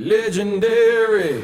Legendary.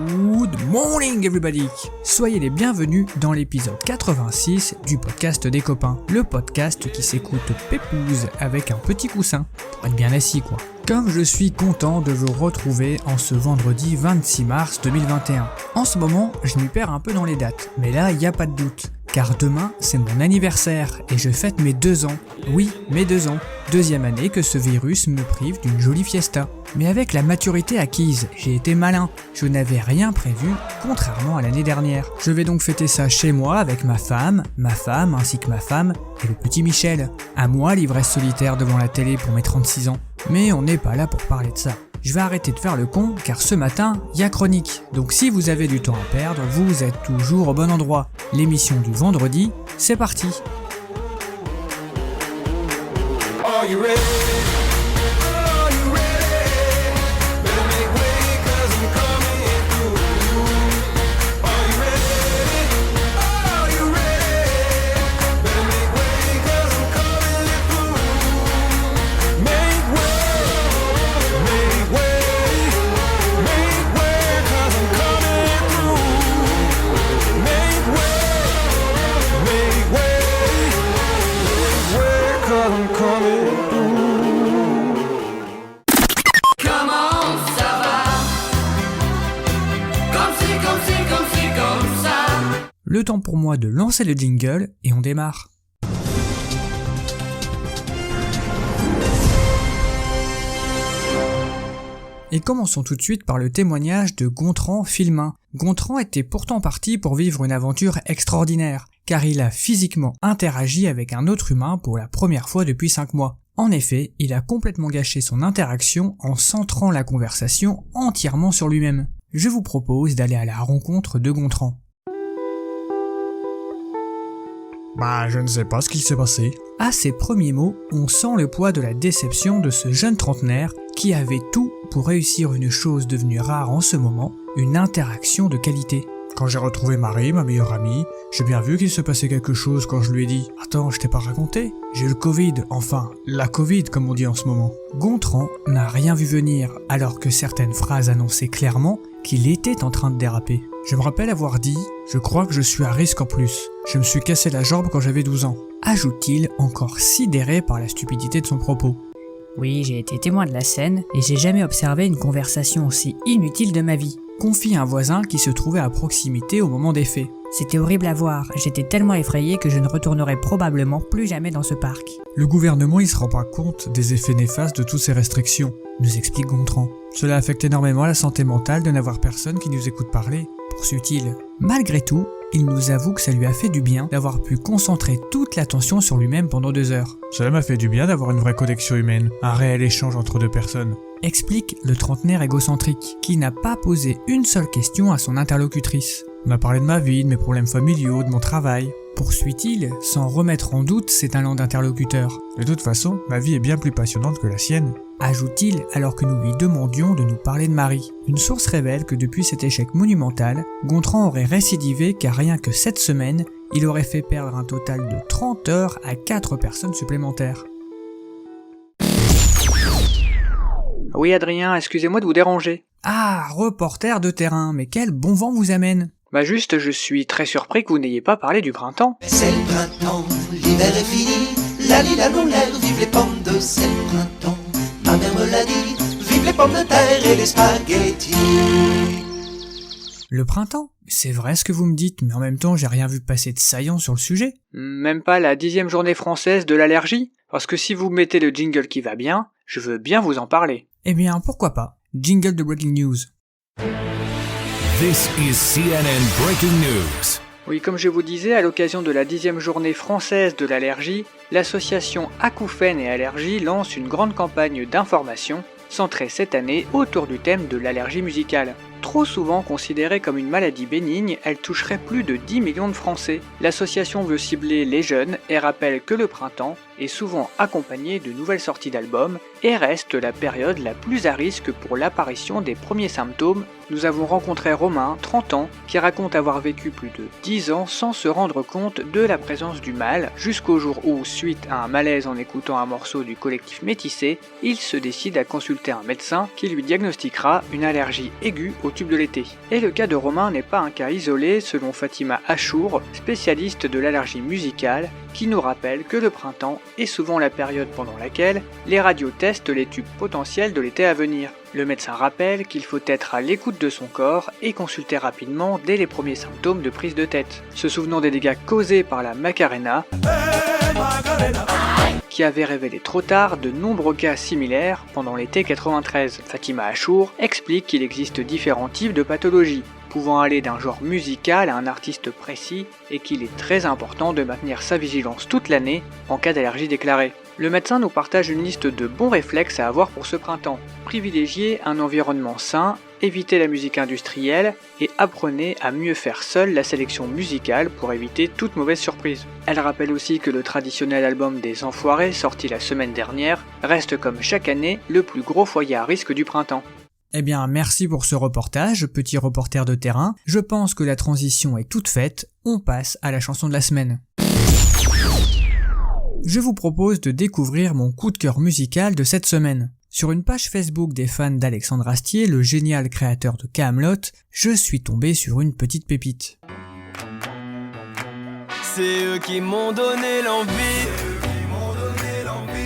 Good morning everybody! Soyez les bienvenus dans l'épisode 86 du podcast des copains. Le podcast qui s'écoute pépouze avec un petit coussin. Pour être bien assis quoi. Comme je suis content de vous retrouver en ce vendredi 26 mars 2021. En ce moment, je m'y perds un peu dans les dates. Mais là, y a pas de doute. Car demain, c'est mon anniversaire et je fête mes 2 ans. Oui, mes 2 ans. 2e année que ce virus me prive d'une jolie fiesta. Mais avec la maturité acquise, j'ai été malin. Je n'avais rien prévu, contrairement à l'année dernière. Je vais donc fêter ça chez moi avec ma femme ainsi que ma femme et le petit Michel. À moi l'ivresse solitaire devant la télé pour mes 36 ans. Mais on n'est pas là pour parler de ça. Je vais arrêter de faire le con car ce matin, il y a chronique. Donc si vous avez du temps à perdre, vous êtes toujours au bon endroit. L'émission du vendredi, c'est parti. Are you ready? Are you ready? Better make way 'cause I'm coming through. Are you ready? Are you ready? Better make way 'cause I'm coming through. Make way, make way, make way 'cause I'm coming through. Make way, make way, make way 'cause I'm coming. Le temps pour moi de lancer le jingle et on démarre. Et commençons tout de suite par le témoignage de Gontran Filmin. Gontran était pourtant parti pour vivre une aventure extraordinaire, car il a physiquement interagi avec un autre humain pour la première fois depuis 5 mois. En effet, il a complètement gâché son interaction en centrant la conversation entièrement sur lui-même. Je vous propose d'aller à la rencontre de Gontran. Je ne sais pas ce qu'il s'est passé. À ces premiers mots, on sent le poids de la déception de ce jeune trentenaire qui avait tout pour réussir une chose devenue rare en ce moment, une interaction de qualité. Quand j'ai retrouvé Marie, ma meilleure amie, j'ai bien vu qu'il se passait quelque chose quand je lui ai dit « Attends, je t'ai pas raconté ? J'ai eu le Covid, enfin, la Covid comme on dit en ce moment. » Gontran n'a rien vu venir alors que certaines phrases annonçaient clairement qu'il était en train de déraper. Je me rappelle avoir dit « Je crois que je suis à risque en plus. Je me suis cassé la jambe quand j'avais 12 ans. » Ajoute-t-il, encore sidéré par la stupidité de son propos. Oui, j'ai été témoin de la scène et j'ai jamais observé une conversation aussi inutile de ma vie. Confie un voisin qui se trouvait à proximité au moment des faits. C'était horrible à voir, j'étais tellement effrayé que je ne retournerai probablement plus jamais dans ce parc. Le gouvernement il se rend pas compte des effets néfastes de toutes ces restrictions, nous explique Gontran. Cela affecte énormément la santé mentale de n'avoir personne qui nous écoute parler, poursuit-il. Malgré tout, il nous avoue que ça lui a fait du bien d'avoir pu concentrer toute l'attention sur lui-même pendant 2 heures. Cela m'a fait du bien d'avoir une vraie connexion humaine, un réel échange entre 2 personnes. Explique le trentenaire égocentrique, qui n'a pas posé une seule question à son interlocutrice. On a parlé de ma vie, de mes problèmes familiaux, de mon travail. Poursuit-il, sans remettre en doute ses talents d'interlocuteur. De toute façon, ma vie est bien plus passionnante que la sienne. Ajoute-t-il alors que nous lui demandions de nous parler de Marie. Une source révèle que depuis cet échec monumental, Gontran aurait récidivé car rien que cette semaine, il aurait fait perdre un total de 30 heures à 4 personnes supplémentaires. Oui Adrien, excusez-moi de vous déranger. Ah, reporter de terrain, mais quel bon vent vous amène. Juste, je suis très surpris que vous n'ayez pas parlé du printemps. C'est le printemps, l'hiver est fini, la lila l'air, vive les pommes de c'est le printemps. Ma mère me l'a dit, vive les pommes de terre et les spaghettis. Le printemps ? C'est vrai ce que vous me dites, mais en même temps j'ai rien vu passer de saillant sur le sujet. Même pas la 10e journée française de l'allergie ? Parce que si vous mettez le jingle qui va bien, je veux bien vous en parler. Eh bien, pourquoi pas. Jingle de Breaking News. This is CNN Breaking News. Oui, comme je vous disais, à l'occasion de la 10e journée française de l'allergie, l'association Acouphènes et Allergies lance une grande campagne d'information centrée cette année autour du thème de l'allergie musicale. Trop souvent considérée comme une maladie bénigne, elle toucherait plus de 10 millions de Français. L'association veut cibler les jeunes et rappelle que le printemps, est souvent accompagnée de nouvelles sorties d'albums et reste la période la plus à risque pour l'apparition des premiers symptômes. Nous avons rencontré Romain, 30 ans, qui raconte avoir vécu plus de 10 ans sans se rendre compte de la présence du mal, jusqu'au jour où, suite à un malaise en écoutant un morceau du collectif Métissé, il se décide à consulter un médecin qui lui diagnostiquera une allergie aiguë au tube de l'été. Et le cas de Romain n'est pas un cas isolé, selon Fatima Achour, spécialiste de l'allergie musicale, qui nous rappelle que le printemps est souvent la période pendant laquelle les radios testent les tubes potentiels de l'été à venir. Le médecin rappelle qu'il faut être à l'écoute de son corps et consulter rapidement dès les premiers symptômes de prise de tête. Se souvenant des dégâts causés par la Macarena, qui avait révélé trop tard de nombreux cas similaires pendant l'été 93. Fatima Achour explique qu'il existe différents types de pathologies, pouvant aller d'un genre musical à un artiste précis et qu'il est très important de maintenir sa vigilance toute l'année en cas d'allergie déclarée. Le médecin nous partage une liste de bons réflexes à avoir pour ce printemps. Privilégiez un environnement sain, évitez la musique industrielle et apprenez à mieux faire seul la sélection musicale pour éviter toute mauvaise surprise. Elle rappelle aussi que le traditionnel album des Enfoirés, sorti la semaine dernière, reste comme chaque année le plus gros foyer à risque du printemps. Eh bien, merci pour ce reportage, petit reporter de terrain. Je pense que la transition est toute faite, on passe à la chanson de la semaine. Je vous propose de découvrir mon coup de cœur musical de cette semaine. Sur une page Facebook des fans d'Alexandre Astier, le génial créateur de Kaamelott, je suis tombé sur une petite pépite. C'est eux qui m'ont donné l'envie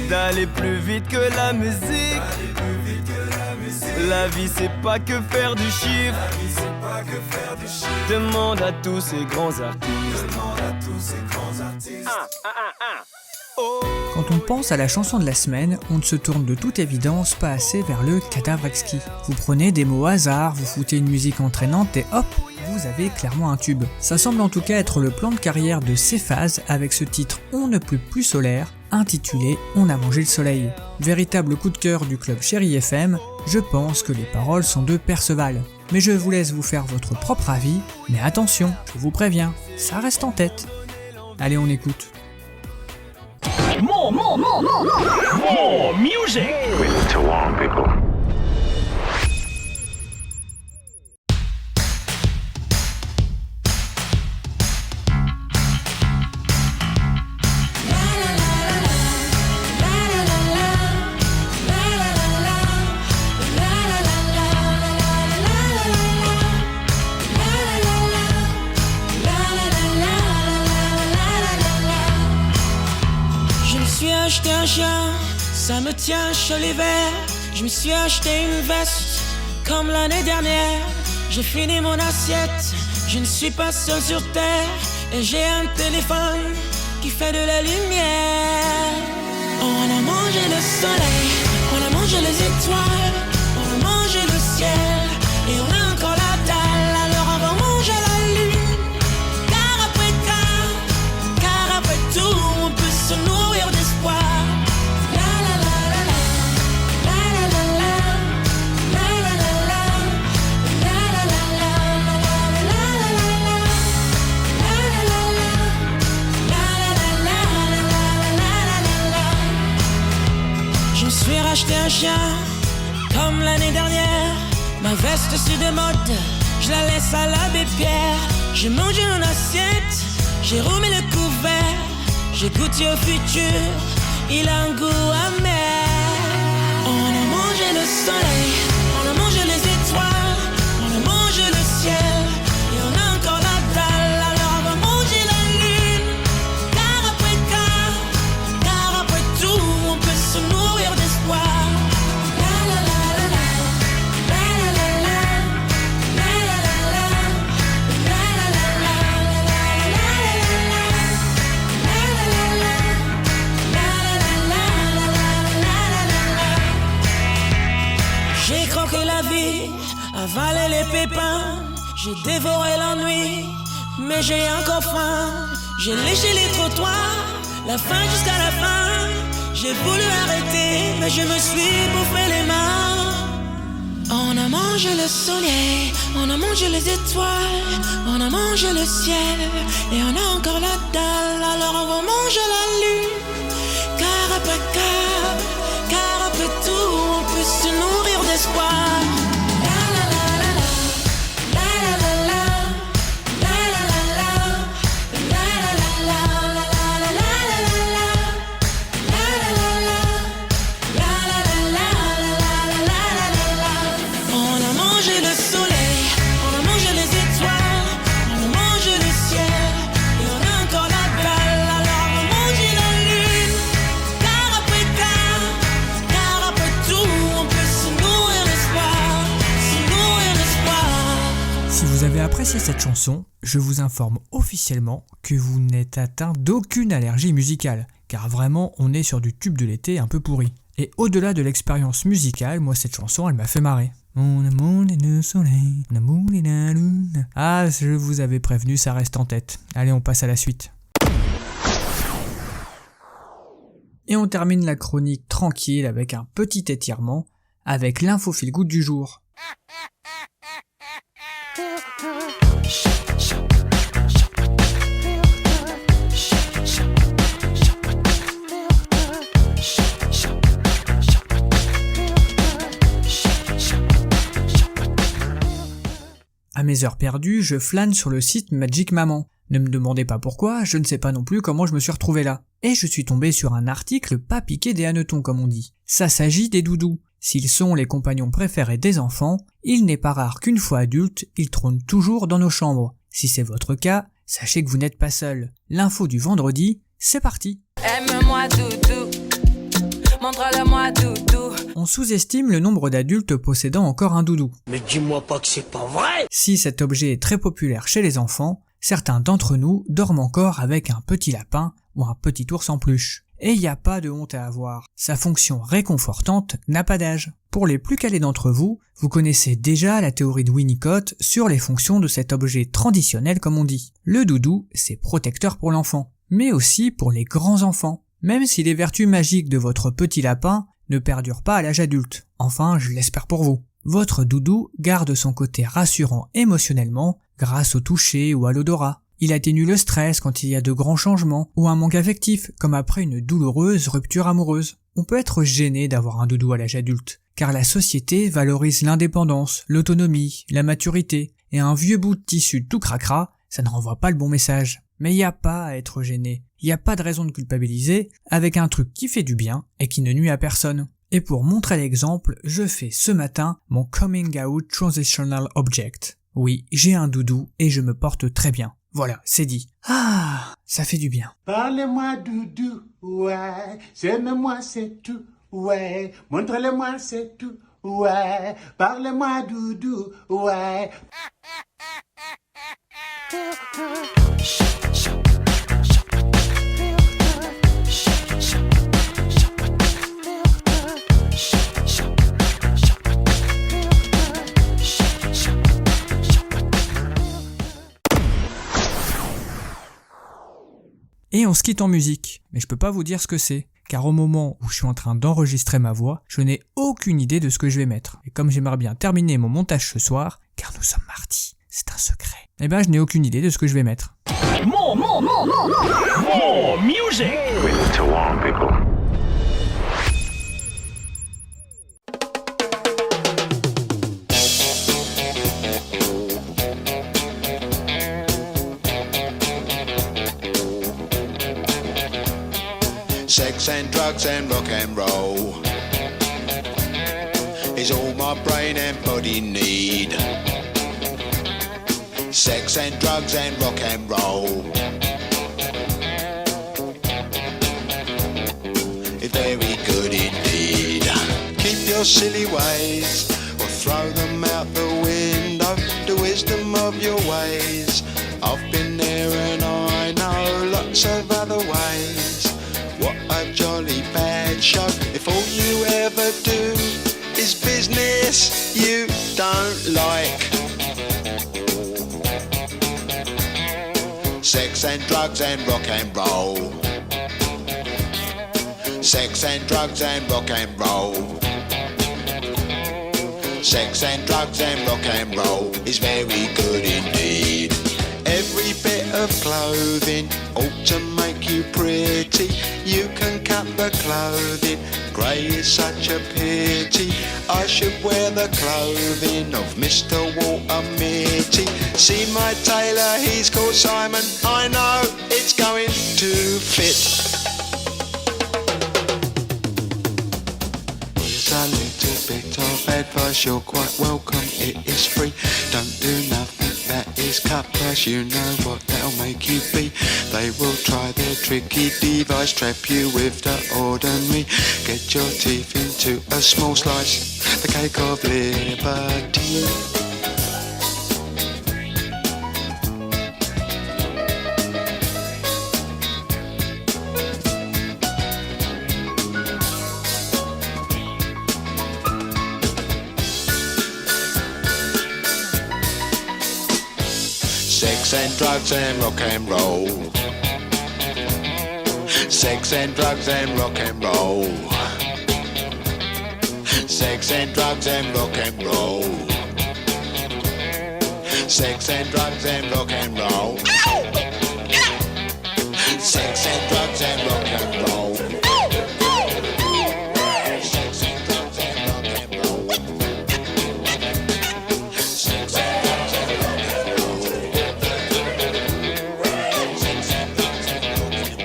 d'aller plus vite que la musique. La vie c'est pas que faire du chiffre. Demande à tous ces grands artistes. Quand on pense à la chanson de la semaine, on ne se tourne de toute évidence pas assez vers le cadavre exquis. Vous prenez des mots au hasard, vous foutez une musique entraînante et hop, vous avez clairement un tube. Ça semble en tout cas être le plan de carrière de Cephas avec ce titre On ne pleut plus solaire, intitulé On a mangé le soleil. Véritable coup de cœur du club Chéri FM, je pense que les paroles sont de Perceval. Mais je vous laisse vous faire votre propre avis, mais attention, je vous préviens, ça reste en tête. Allez, on écoute. More music. We need to warn people. Acheté un chien, ça me tient chaud l'hiver. Je me suis acheté une veste comme l'année dernière. J'ai fini mon assiette, je ne suis pas seul sur terre. Et j'ai un téléphone qui fait de la lumière. On a mangé le soleil, on a mangé les étoiles, on a mangé le ciel. Et on a encore la dalle, alors on va manger la lune. Car après tout, on peut se nourrir d'espoir. Je me suis racheté un chien comme l'année dernière. Ma veste c'est de mode, je la laisse à l'abbé Pierre. J'ai mangé mon assiette, j'ai remis le couvert. J'ai goûté au futur, il a un goût amer. On a mangé le soleil, on a mangé les étoiles, on a mangé le ciel. Et on a encore la dalle, alors on va manger la lune. Car après tout, on peut se nourrir d'espoir. J'ai croqué la vie, avalé les pépins. J'ai dévoré l'ennui, mais j'ai encore faim. J'ai léché les trottoirs, la fin jusqu'à la fin. J'ai voulu arrêter, mais je me suis bouffé les mains. On a mangé le soleil, on a mangé les étoiles, on a mangé le ciel. Et on a encore la dalle, alors on va manger la lune. appréciez cette chanson, je vous informe officiellement que vous n'êtes atteint d'aucune allergie musicale, car vraiment on est sur du tube de l'été un peu pourri. Et au-delà de l'expérience musicale, moi cette chanson elle m'a fait marrer. Mon amour est le soleil, mon amour est la lune. Ah, je vous avais prévenu, ça reste en tête. Allez, on passe à la suite. Et on termine la chronique tranquille avec un petit étirement, avec l'info feel good du jour. À mes heures perdues, je flâne sur le site Magic Maman. Ne me demandez pas pourquoi, je ne sais pas non plus comment je me suis retrouvé là. Et je suis tombé sur un article pas piqué des hannetons comme on dit. Ça s'agit des doudous. S'ils sont les compagnons préférés des enfants, il n'est pas rare qu'une fois adultes, ils trônent toujours dans nos chambres. Si c'est votre cas, sachez que vous n'êtes pas seul. L'info du vendredi, c'est parti. Aime-moi doudou, montre-le-moi doudou. On sous-estime le nombre d'adultes possédant encore un doudou. Mais dis-moi pas que c'est pas vrai! Si cet objet est très populaire chez les enfants, certains d'entre nous dorment encore avec un petit lapin ou un petit ours en peluche. Et y a pas de honte à avoir. Sa fonction réconfortante n'a pas d'âge. Pour les plus calés d'entre vous, vous connaissez déjà la théorie de Winnicott sur les fonctions de cet objet traditionnel comme on dit. Le doudou, c'est protecteur pour l'enfant, mais aussi pour les grands enfants. Même si les vertus magiques de votre petit lapin ne perdurent pas à l'âge adulte. Enfin, je l'espère pour vous. Votre doudou garde son côté rassurant émotionnellement grâce au toucher ou à l'odorat. Il atténue le stress quand il y a de grands changements ou un manque affectif comme après une douloureuse rupture amoureuse. On peut être gêné d'avoir un doudou à l'âge adulte, car la société valorise l'indépendance, l'autonomie, la maturité, et un vieux bout de tissu tout cracra, ça ne renvoie pas le bon message. Mais y a pas à être gêné, y a pas de raison de culpabiliser avec un truc qui fait du bien et qui ne nuit à personne. Et pour montrer l'exemple, je fais ce matin mon coming out transitional object. Oui, j'ai un doudou et je me porte très bien. Voilà, c'est dit. Ah, ça fait du bien. Parlez-moi doudou, ouais, aime-moi c'est tout, ouais, montrez-le-moi c'est tout, ouais, parlez-moi doudou, ouais. Et on se quitte en musique, mais je peux pas vous dire ce que c'est, car au moment où je suis en train d'enregistrer ma voix, je n'ai aucune idée de ce que je vais mettre. Et comme j'aimerais bien terminer mon montage ce soir, car nous sommes mardi, c'est un secret, eh ben je n'ai aucune idée de ce que je vais mettre. More music! To warn people. Sex and drugs and rock and roll is all my brain and body need. Sex and drugs and rock and roll is very good indeed. Keep your silly ways or throw them out the window. The wisdom of your ways, I've been there and I know lots of other ways. What a jolly bad show if all you ever do is business you don't like. Sex and drugs and rock and roll. Sex and drugs and rock and roll. Sex and drugs and rock and roll is very good indeed. Every bit of clothing ought to make you pretty. You can cut the clothing, grey is such a pity. I should wear the clothing of Mr. Walter Mitty. See my tailor, he's called Simon. I know it's going to fit. Here's a little bit of advice, you're quite welcome, it is free. Don't do nothing that is cut price, you know what that'll make you be. They will try their tricky device, trap you with the ordinary. Get your teeth into a small slice, the cake of liberty. Sex and drugs and rock and roll. Sex and drugs and rock and roll. Sex and drugs and rock and roll. Sex and drugs and rock and roll. Sex and drugs and rock and roll. Sex and drugs and rock and roll. Sex and drugs and rock and roll. Sex and drugs and rock and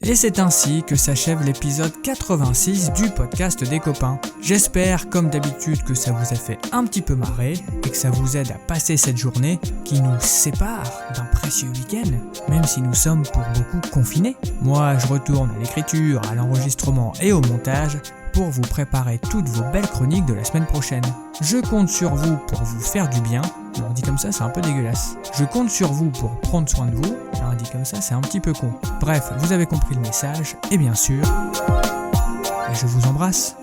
Et c'est ainsi que s'achève l'épisode 86 du podcast des copains. J'espère, comme d'habitude, que ça vous a fait un petit peu marrer et que ça vous aide à passer cette journée qui nous sépare d'un précieux week-end, même si nous sommes pour beaucoup confinés. Moi, je retourne à l'écriture, à l'enregistrement et au montage pour vous préparer toutes vos belles chroniques de la semaine prochaine. Je compte sur vous pour vous faire du bien. Alors dit comme ça, c'est un peu dégueulasse. Je compte sur vous pour prendre soin de vous. Alors dit comme ça, c'est un petit peu con. Bref, vous avez compris le message. Et bien sûr, je vous embrasse.